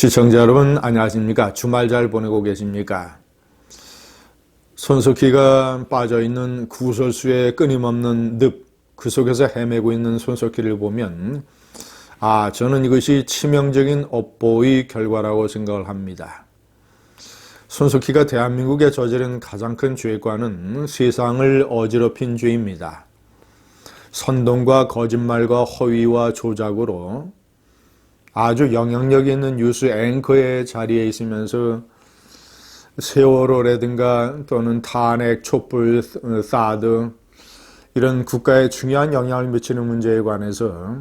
시청자 여러분 안녕하십니까? 주말 잘 보내고 계십니까? 손석희가 빠져있는 구설수의 끊임없는 늪, 그 속에서 헤매고 있는 손석희를 보면 저는 이것이 치명적인 업보의 결과라고 생각을 합니다. 손석희가 대한민국에 저지른 가장 큰 죄과는 세상을 어지럽힌 죄입니다. 선동과 거짓말과 허위와 조작으로 아주 영향력 있는 뉴스 앵커의 자리에 있으면서 세월호라든가 또는 탄핵, 촛불, 사드 이런 국가에 중요한 영향을 미치는 문제에 관해서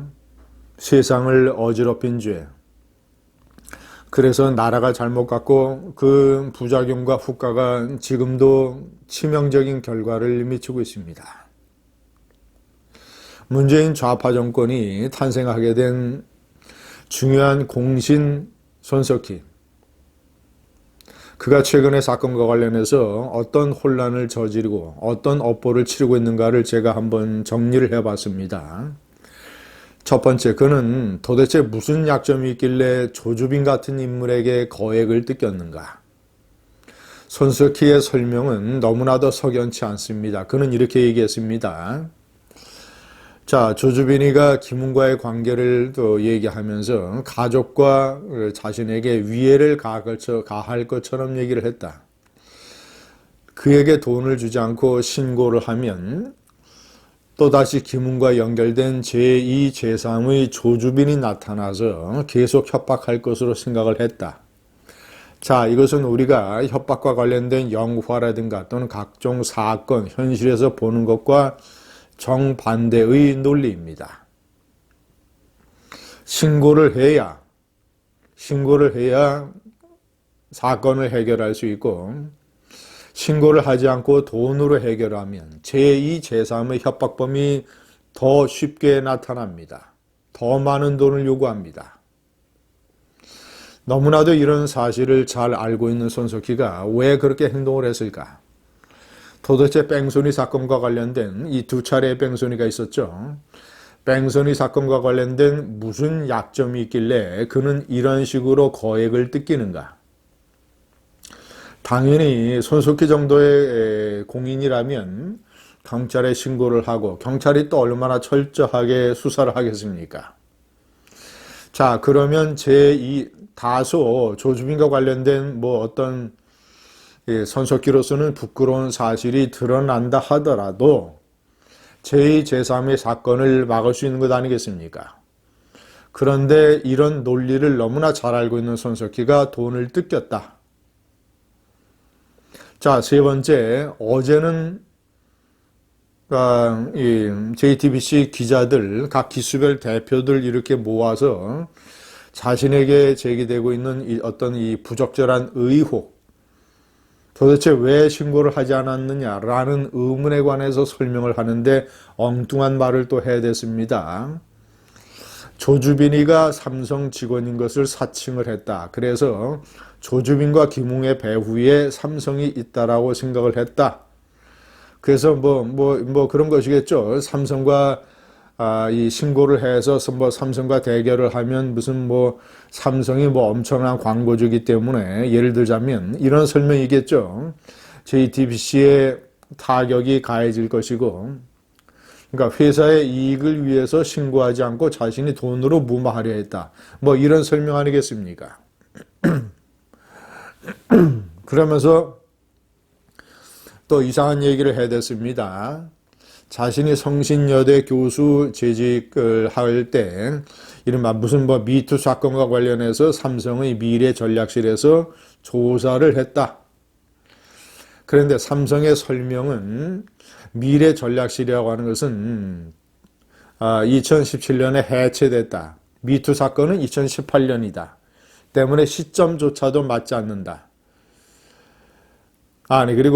세상을 어지럽힌 죄, 그래서 나라가 잘못 갔고 그 부작용과 후과가 지금도 치명적인 결과를 미치고 있습니다. 문재인 좌파 정권이 탄생하게 된 중요한 공신 손석희, 그가 최근의 사건과 관련해서 어떤 혼란을 저지르고 어떤 업보를 치르고 있는가를 제가 한번 정리를 해봤습니다. 첫 번째, 그는 도대체 무슨 약점이 있길래 조주빈 같은 인물에게 거액을 뜯겼는가? 손석희의 설명은 너무나도 석연치 않습니다. 그는 이렇게 얘기했습니다. 조주빈이가 김웅과의 관계를 또 얘기하면서 가족과 자신에게 위해를 가할 것처럼 얘기를 했다. 그에게 돈을 주지 않고 신고를 하면 또다시 김웅과 연결된 제2, 제3의 조주빈이 나타나서 계속 협박할 것으로 생각을 했다. 이것은 우리가 협박과 관련된 영화라든가 또는 각종 사건, 현실에서 보는 것과 정반대의 논리입니다. 신고를 해야 사건을 해결할 수 있고, 신고를 하지 않고 돈으로 해결하면 제2, 제3의 협박범이 더 쉽게 나타납니다. 더 많은 돈을 요구합니다. 너무나도 이런 사실을 잘 알고 있는 손석희가 왜 그렇게 행동을 했을까? 도대체 뺑소니 사건과 관련된 이 두 차례의 뺑소니가 있었죠. 뺑소니 사건과 관련된 무슨 약점이 있길래 그는 이런 식으로 거액을 뜯기는가? 당연히 손석희 정도의 공인이라면 경찰에 신고를 하고, 경찰이 또 얼마나 철저하게 수사를 하겠습니까? 그러면 다소 조주빈과 관련된 어떤 손석희로서는 부끄러운 사실이 드러난다 하더라도 제2, 제3의 사건을 막을 수 있는 것 아니겠습니까? 그런데 이런 논리를 너무나 잘 알고 있는 손석희가 돈을 뜯겼다. 세 번째, 어제는 JTBC 기자들, 각 기수별 대표들 이렇게 모아서 자신에게 제기되고 있는 어떤 이 부적절한 의혹, 도대체 왜 신고를 하지 않았느냐라는 의문에 관해서 설명을 하는데 엉뚱한 말을 또 해댔습니다. 조주빈이가 삼성 직원인 것을 사칭을 했다. 그래서 조주빈과 김웅의 배후에 삼성이 있다라고 생각을 했다. 그래서 그런 것이겠죠. 삼성과 이 신고를 해서 삼성과 대결을 하면 삼성이 엄청난 광고주기 때문에, 예를 들자면 이런 설명이겠죠. JTBC의 타격이 가해질 것이고, 그러니까 회사의 이익을 위해서 신고하지 않고 자신이 돈으로 무마하려 했다. 이런 설명 아니겠습니까? 그러면서 또 이상한 얘기를 해댔습니다. 자신이 성신여대 교수 재직을 할 때 이른바 미투 사건과 관련해서 삼성의 미래 전략실에서 조사를 했다. 그런데 삼성의 설명은 미래 전략실이라고 하는 것은 2017년에 해체됐다. 미투 사건은 2018년이다. 때문에 시점조차도 맞지 않는다.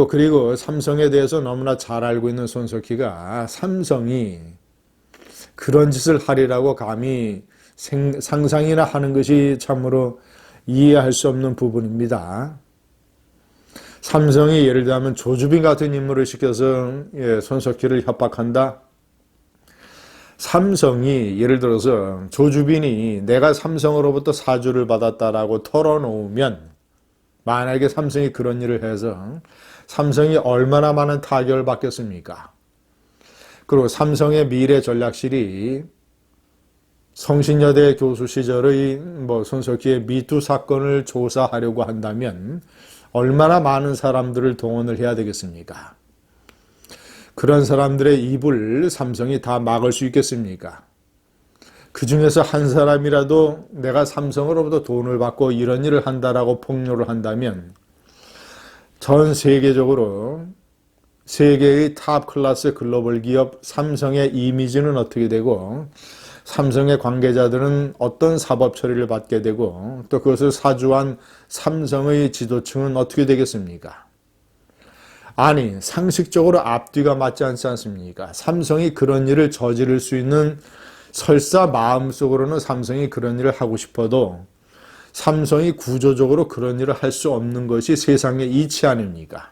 그리고 삼성에 대해서 너무나 잘 알고 있는 손석희가 삼성이 그런 짓을 하리라고 감히 상상이나 하는 것이 참으로 이해할 수 없는 부분입니다. 삼성이 예를 들면 조주빈 같은 인물을 시켜서 손석희를 협박한다. 삼성이 예를 들어서 조주빈이 내가 삼성으로부터 사주를 받았다라고 털어놓으면 만약에 삼성이 그런 일을 해서 삼성이 얼마나 많은 타격을 받겠습니까? 그리고 삼성의 미래 전략실이 성신여대 교수 시절의 손석희의 미투 사건을 조사하려고 한다면 얼마나 많은 사람들을 동원을 해야 되겠습니까? 그런 사람들의 입을 삼성이 다 막을 수 있겠습니까? 그 중에서 한 사람이라도 내가 삼성으로부터 돈을 받고 이런 일을 한다라고 폭로를 한다면 전 세계적으로 세계의 탑 클래스 글로벌 기업 삼성의 이미지는 어떻게 되고 삼성의 관계자들은 어떤 사법 처리를 받게 되고 또 그것을 사주한 삼성의 지도층은 어떻게 되겠습니까? 아니, 상식적으로 앞뒤가 맞지 않지 않습니까? 삼성이 그런 일을 저지를 수 있는 설사 마음속으로는 삼성이 그런 일을 하고 싶어도 삼성이 구조적으로 그런 일을 할 수 없는 것이 세상의 이치 아닙니까?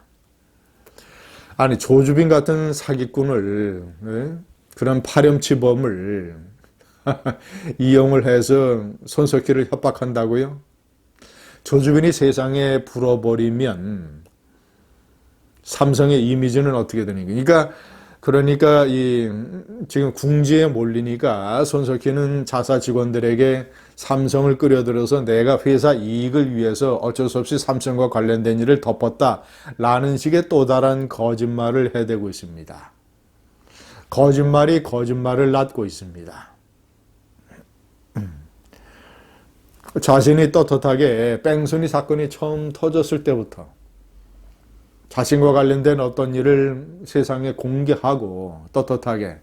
아니, 조주빈 같은 사기꾼을, 그런 파렴치범을 이용을 해서 손석희를 협박한다고요? 조주빈이 세상에 불어버리면 삼성의 이미지는 어떻게 되는 거예요? 그러니까 지금 궁지에 몰리니까 손석희는 자사 직원들에게 삼성을 끌어들여서 내가 회사 이익을 위해서 어쩔 수 없이 삼성과 관련된 일을 덮었다라는 식의 또 다른 거짓말을 해대고 있습니다. 거짓말이 거짓말을 낳고 있습니다. 자신이 떳떳하게 뺑소니 사건이 처음 터졌을 때부터 자신과 관련된 어떤 일을 세상에 공개하고 떳떳하게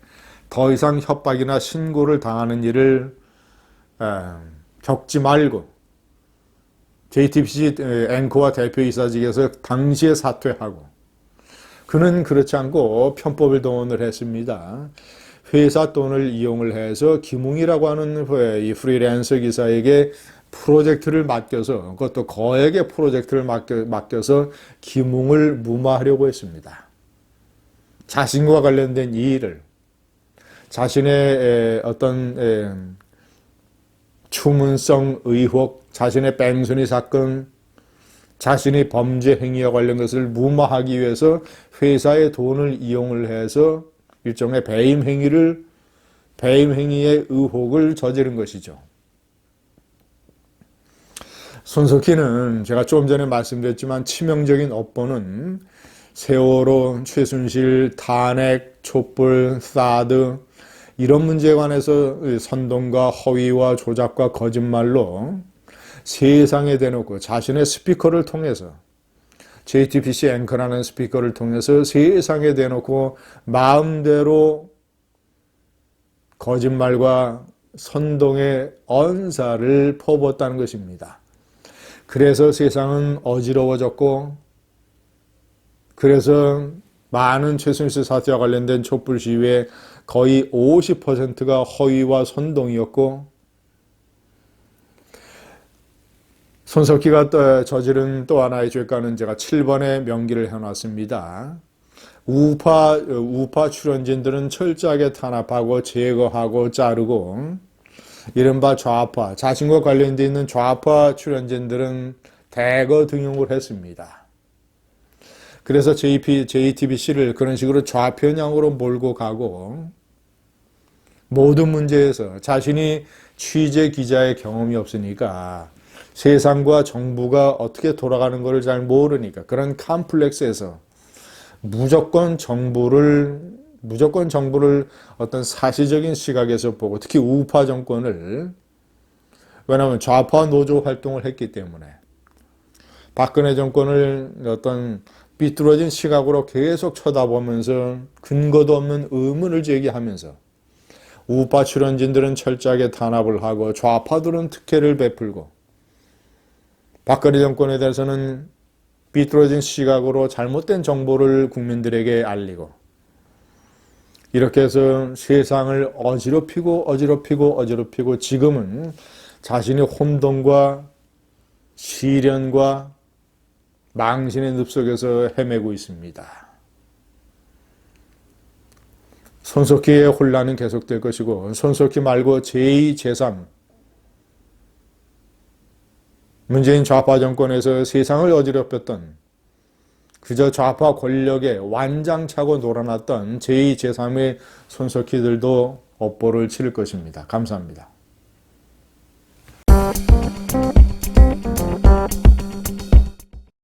더 이상 협박이나 신고를 당하는 일을 겪지 말고 JTBC 앵커와 대표이사직에서 당시에 사퇴하고 그는 그렇지 않고 편법을 동원을 했습니다. 회사 돈을 이용을 해서 김웅이라고 하는 이 프리랜서 기사에게 프로젝트를 맡겨서 그것도 거액의 프로젝트를 맡겨서 김웅을 무마하려고 했습니다. 자신과 관련된 이 일을 자신의 어떤 추문성 의혹, 자신의 뺑소니 사건, 자신이 범죄 행위와 관련 것을 무마하기 위해서 회사의 돈을 이용을 해서 일종의 배임 행위의 의혹을 저지른 것이죠. 손석희는 제가 조금 전에 말씀드렸지만 치명적인 업보는 세월호, 최순실, 탄핵, 촛불, 사드 이런 문제에 관해서 선동과 허위와 조작과 거짓말로 세상에 대놓고 자신의 스피커를 통해서 JTBC 앵커라는 스피커를 통해서 세상에 대놓고 마음대로 거짓말과 선동의 언사를 퍼부었다는 것입니다. 그래서 세상은 어지러워졌고 그래서 많은 최순실 사태와 관련된 촛불 시위의 거의 50%가 허위와 선동이었고 손석희가 저지른 또 하나의 죄가는 제가 7번에 명기를 해놨습니다. 우파 출연진들은 철저하게 탄압하고 제거하고 자르고 이른바 좌파, 자신과 관련되어 있는 좌파 출연진들은 대거 등용을 했습니다. 그래서 JTBC를 그런 식으로 좌편향으로 몰고 가고 모든 문제에서 자신이 취재 기자의 경험이 없으니까 세상과 정부가 어떻게 돌아가는 것을 잘 모르니까 그런 컴플렉스에서 무조건 정부를 어떤 사실적인 시각에서 보고 특히 우파 정권을 왜냐하면 좌파 노조 활동을 했기 때문에 박근혜 정권을 어떤 삐뚤어진 시각으로 계속 쳐다보면서 근거도 없는 의문을 제기하면서 우파 출연진들은 철저하게 탄압을 하고 좌파들은 특혜를 베풀고 박근혜 정권에 대해서는 삐뚤어진 시각으로 잘못된 정보를 국민들에게 알리고 이렇게 해서 세상을 어지럽히고 지금은 자신의 혼돈과 시련과 망신의 늪속에서 헤매고 있습니다. 손석희의 혼란은 계속될 것이고 손석희 말고 제2, 제3 문재인 좌파 정권에서 세상을 어지럽혔던 그저 좌파 권력에 완장차고 놀아났던 제2, 제3의 손석희들도 업보를 치를 것입니다. 감사합니다.